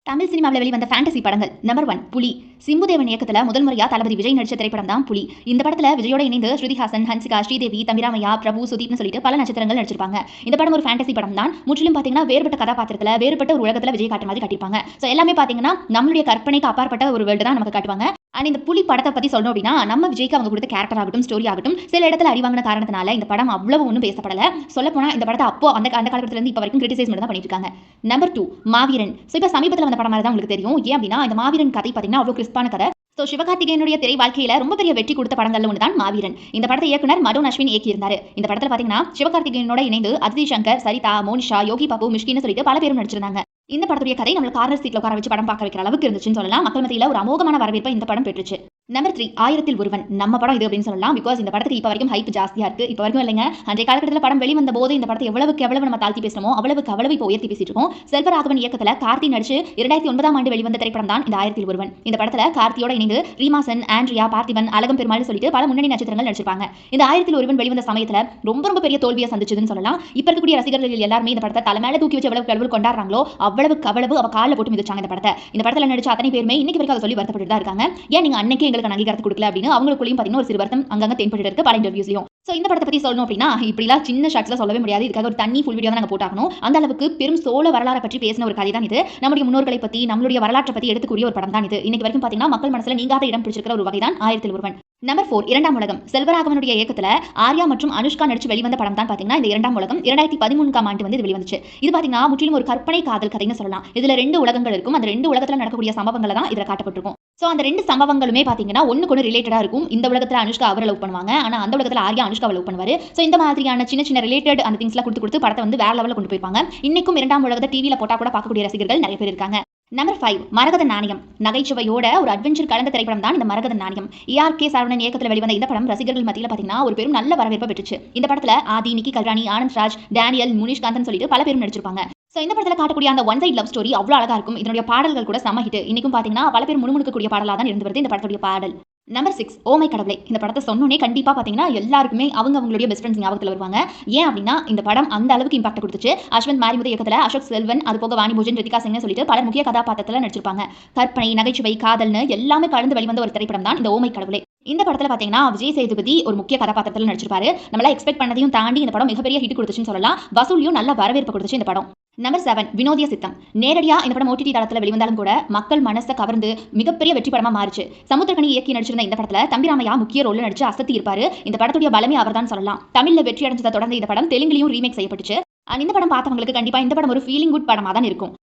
தமிழ் சினிமாவில் வெளிவந்த ஃபேண்டசி படங்கள். நம்பர் 1 புலி. சிம்புதேவன் இயக்கத்துல முதல் முறையா தளபதி விஜய் நடிச்ச திரைப்படம் தான் புலி. இந்த படத்துல விஜயோட இணைந்து ஸ்ருதிஹாசன், ஹன்சிகா, ஸ்ரீதேவி, தம்பிராமையா, பிரபு, சுதீப்னு சொல்லிட்டு பல நட்சத்திரங்கள் நடிச்சிருப்பாங்க. இந்த படம் ஒரு ஃபேண்டசி படம் தான். முற்றிலும் பாத்தீங்கன்னா வேறுபட்ட கதாபாத்திரத்துல வேறுபட்ட ஒரு உலகத்துல விஜய் காட்டுற மாதிரி காட்டியிருப்பாங்க. சோ எல்லாமே பாத்தீங்கன்னா நம்மளுடைய கற்பனைக்கு அப்பாற்பட்ட ஒரு வேர்ல்டு தான் நமக்கு காட்டுவாங்க. அண்ட் இந்த புலி படத்தை பத்தி சொல்லணும் அப்படின்னா நம்ம விஜய்க்கு அவங்க கொடுத்த கேரக்டர் ஆகட்டும், ஸ்டோரி ஆகட்டும், சில இடத்துல அடிவாங்கின காரணத்தினால இந்த படம் அவ்வளவு ஒன்றும் பேசப்படல. சொல்ல போனா இந்த படத்தை அப்போ அந்த காலகட்டத்துல இருந்து இப்போ வரைக்கும் கிரிட்டிசைஸ் மட்டும் தான் பண்ணிட்டு இருக்காங்க. நம்பர் 2 மாவீரன். ஸோ இப்போ சமீபத்தில் வந்த படம் மாதிரி தான் உங்களுக்கு தெரியும். ஏன் அப்படின்னா இந்த மாவீரன் கதை பார்த்தீங்கன்னா அவ்வளோ கிறிஸ்பான கதை. ஸோ சிவகார்த்திகேயனுடைய திரை வாழ்க்கையில ரொம்ப பெரிய வெற்றி கொடுத்த படங்கள்ல ஒன்று தான் மாவீரன். இந்த படத்தை இயக்குனர் மடோன் அஸ்வின் இயக்கியிருந்தாரு. இந்த படத்தில் பார்த்தீங்கன்னா சிவகார்த்திகேயனோட இணைந்து அதிதி சங்கர், சரிதா, மோனிஷா, யோகி பாபு, மிஷ்கின்னு சொல்லிட்டு பல பேரும் நடிச்சிருந்தாங்க. இந்த படத்துடைய கதை நம்ம கார்னர் சீட்ல உட்கார வச்சு படம் பார்க்க வைக்கிற அளவுக்கு இருந்துச்சுன்னு சொல்லலாம். மக்கள் மத்தியில ஒரு அமோகமான வரவேற்பை இந்த படம் பெற்றுச்சு. நம்பர் 3 ஆயிரத்தில் ஒருவன். நம்ம படம் இது அப்படின்னு சொல்லலாம். பிகாஸ் இந்த படத்துக்கு இப்போ வரைக்கும் ஹைப் ஜாஸ்தியா இருக்கு. இப்போ வரைக்கும் இல்லைங்க, அன்றைய காலகட்டத்தில் படம் வெளிவந்த போது இந்த படத்தை எவ்வளவு நம்ம தாழ்த்தி பேசணுமோ அவ்வளவு இப்போ உயர்த்தி பேசிட்டு இருக்கோம். செல்வராகவன் இயக்கத்துல கார்த்தி நடிச்சு 2009ஆம் ஆண்டு வெளிவந்த திரைப்படம் தான் இந்த ஆயிரத்தில் ஒருவன். இந்த படத்துல கார்த்தியோட இணைந்து ரீமாசன், ஆண்ட்ரியா, பார்த்திபன், அழகம் பெருமாள் சொல்லிட்டு பல முன்னணி நட்சத்திரங்கள் நடிச்சிருப்பாங்க. இந்த ஆயிரத்தில் ஒருவன் வெளிவந்த சமயத்துல ரொம்ப பெரிய தோல்வியை சந்திச்சதுன்னு சொல்லலாம். இப்ப இருக்கக்கூடிய ரசிகர்கள் எல்லாருமே இந்த படத்தை தலை மேல தூக்கி வச்சு எவ்வளவு கொண்டாடுறாங்களோ அவ்வளவு அவ கால போட்டு மிதிச்சாங்க இந்த படத்தை. இந்த படத்துல நடிச்ச அத்தனை பேருமே இன்னைக்கு வரைக்கும் அதை சொல்லி வருத்தப்பட்டு தான் இருக்காங்க. ஏன் நீங்க அன்னைக்கு எங்களுக்கு அங்கீகாரத்தை கொடுக்கல அப்படின்னு அவங்களுக்குள்ளேயும் பார்த்தீங்கன்னா ஒரு சிறு வருத்தம் அங்கங்க தென்பட்டு இருக்கு பல இன்டர்வியூஸ்லயும். சோ இந்த படத்தை பத்தி சொல்லணும் அப்படின்னா இப்படிலாம் சின்ன ஷார்ட்ஸ்ல சொல்லவே முடியாது. இதுக்காக ஒரு தனி ஃபுல் வீடியோ தான் நாங்க போட்டாகணும். அந்த அளவுக்கு பெரும் சோழ வரலாறு பற்றி பேசின ஒரு கதை தான் இது. நம்முடைய முன்னோர்களை பத்தி நம்மளுடைய வரலாற்றை பத்தி எடுத்துக்கூடிய ஒரு படம் தான் இது. இன்னைக்கு வரைக்கும் பார்த்தீங்கன்னா மக்கள் மனசுல நீங்காத இடம் பிடிச்சிருக்கிற ஒரு வகை தான் ஆயிரத்தில் ஒருவன். நம்பர் 4 இரண்டாம் உலகம். செல்வராகவனுடைய இயக்கத்துல ஆர்யா மற்றும் அனுஷ்கா நடிச்சு வெளிவந்த படம் தான் பாத்தீங்கன்னா இந்த இரண்டாம் உலகம். 2013ஆம் ஆண்டு வந்து இது வெளிவந்துச்சு. இது பாத்தீங்கன்னா முற்றிலும் ஒரு கற்பனை காதல் கதைன்னு சொல்லலாம். இதுல 2 உலகங்கள் இருக்கும். அந்த 2 உலகத்துல நடக்கக்கூடிய சம்பவங்களை தான் இதுல காட்டப்பட்டிருக்கும். சோ அந்த 2 சம்பவங்களுமே பாத்தீங்கன்னா ஒண்ணுக்கு ரிலேட்டடா இருக்கும். இந்த உலகத்துல அனுஷ்கா அவரை லவ் பண்ணுவாங்க, ஆனா அந்த உலகத்துல ஆர்யா அனுஷ்காவை லவ் பண்ணுவாரு. சோ இந்த மாதிரியான சின்ன ரிலேட்டட் அந்த திங்ஸ்லாம் கொடுத்து படத்தை வந்து வேற லெவல்ல கொண்டு போயிருப்பாங்க. இன்னைக்கும் இரண்டாம் உலகத்தை டிவில போட்டா கூட பார்க்கக்கூடிய ரசிகர்கள் நிறைய பேர் இருக்காங்க. நம்பர் 5 மரகத நாணயம். நகைச்சுவையோட ஒரு அட்வென்ச்சர் கலந்த திரைப்படம் தான் இந்த மரகத நாணயம். ARK சரவணன் இயக்கத்தில் வெளிவந்த இந்த படம் ரசிகர்கள் மத்தியில் பார்த்தீங்கன்னா ஒரு பெரும் நல்ல வரவேற்பை பெற்றுச்சு. இந்த படத்துல ஆதி, நிக்கி கல்ராணி, ஆனந்த் ராஜ், டேனியல், முனிஷ்காந்தன் சொல்லிட்டு பல பேரும் நடிச்சிருப்பாங்க. சோ இந்த படத்துல காட்டக்கூடிய அந்த ஒன் சைட் லவ் ஸ்டோரி அவ்வளவு அழகா இருக்கும். இதனுடைய பாடல்கள் கூட செம ஹிட். இன்னைக்கும் பாத்தீங்கன்னா பல பேர் முணுமுணுக்கக்கூடிய பாடலா தான் இருந்து வருது இந்த படத்துடைய பாடல். நம்பர் 6 ஓ மை கடவுளே. இந்த படத்தை சொன்னோன்னே கண்டிப்பா பாத்தீங்கன்னா எல்லாருக்குமே அவங்களுடைய பெஸ்ட் ஃப்ரெண்ட்ஸ் ஞாபகத்தில் வருவாங்க. ஏன் அப்படின்னா இந்த படம் அந்த அளவுக்கு இம்பாக்ட் கொடுத்துச்சு. அஸ்வந்த் மாரிமுத்து இயக்கத்துல அசோக் செல்வன், அது போக வாணி போஜன், ரித்திகா சிங்னு சொல்லிட்டு பல முக்கிய கதாபாத்திரத்துல நடிச்சிருப்பாங்க. கற்பனை, நகைச்சுவை, காதல்னு எல்லாமே கலந்து வெளிவந்த ஒரு திரைப்படம் தான் இந்த ஓ மை கடவுளே. இந்த படத்துல பாத்தீங்கன்னா விஜய் சேதுபதி ஒரு முக்கிய கதாபாத்திரத்தில் நடிச்சிருப்பாரு. நம்மள எக்ஸ்பெக்ட் பண்ணதையும் தாண்டி இந்த படம் மிகப்பெரிய ஹிட் கொடுத்துச்சுன்னு சொல்லலாம். வசூலியும் நல்ல வரவேற்பு கொடுத்துச்சு இந்த படம். நம்பர் 7 வினோதிய சித்தம். நேரடியா இந்த படம் OTT தளத்துல வெளிவந்தாலும் கூட மக்கள் மனசை கவர்ந்து மிகப்பெரிய வெற்றி படமா மாறிச்சு. சமுத்திரக்கனி இயக்கி நடிச்சிருந்த இந்த படத்துல தம்பிராமையா முக்கிய ரோல்ல நடிச்சு அசத்தி இருப்பாரு. இந்த படத்துடைய பலமே அவர்தான் சொல்லலாம். தமிழ்ல வெற்றி அடைஞ்சதை தொடர்ந்து இந்த படம் தெலுங்குலயும் ரீமேக் செய்யப்பட்டுச்சு. இந்த படம் பார்த்தவங்களுக்கு கண்டிப்பா இந்த படம் ஒரு ஃபீலிங் குட் படமா தான் இருக்கும்.